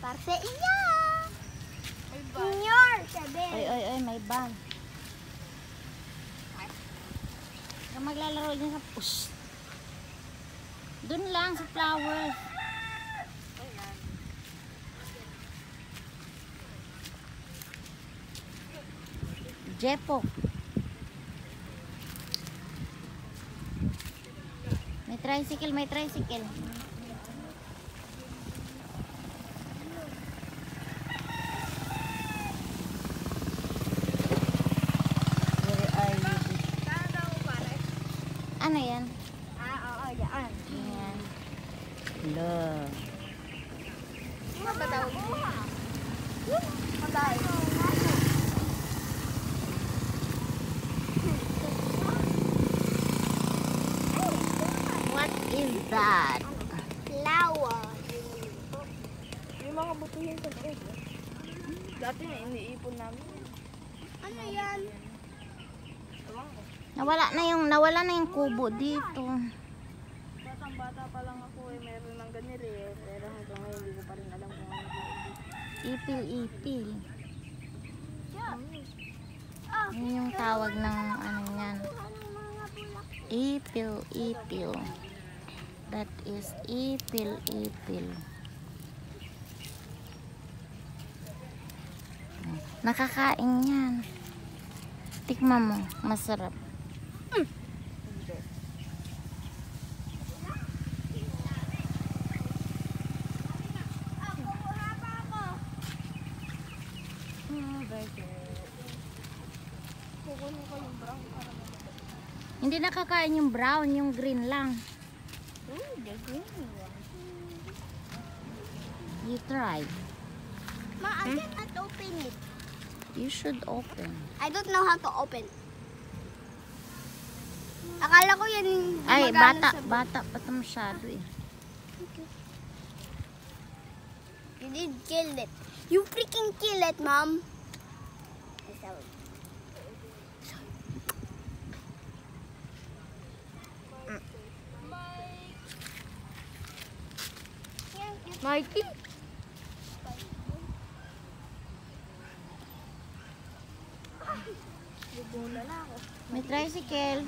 Parce iya. Senior, sabi. Ay, may bag. Kaya maglalaro din sa push. Doon lang sa flowers. Jepo. May tricycle, may tricycle. Ano yan? Oo, yan. Yan. Love. Ano ba daw? Matay. What is that? Flower. Yung mga butuhin sa loob. Dati na iniipon namin. Ano yan? Nawala na yung kubo dito. Batang bata pa lang ako meron ng ganito eh. Pero hanggang ngayon hindi ko pa rin alam kung ano. Ipil. Yun yung tawag ng ano yan. Ipil. That is ipil. Nakakain yan. Tikman mo, masarap. Kukunin ko yung brown para Hindi nakakain yung brown, yung green lang. the green one. You try. Ma, I cannot open it. You should open. I don't know how to open. Akala ko yan yung Ay, gumagana sa- bata pa ito masyado eh. You did kill it. You freaking kill it, Mom. Mikey? May tricycle.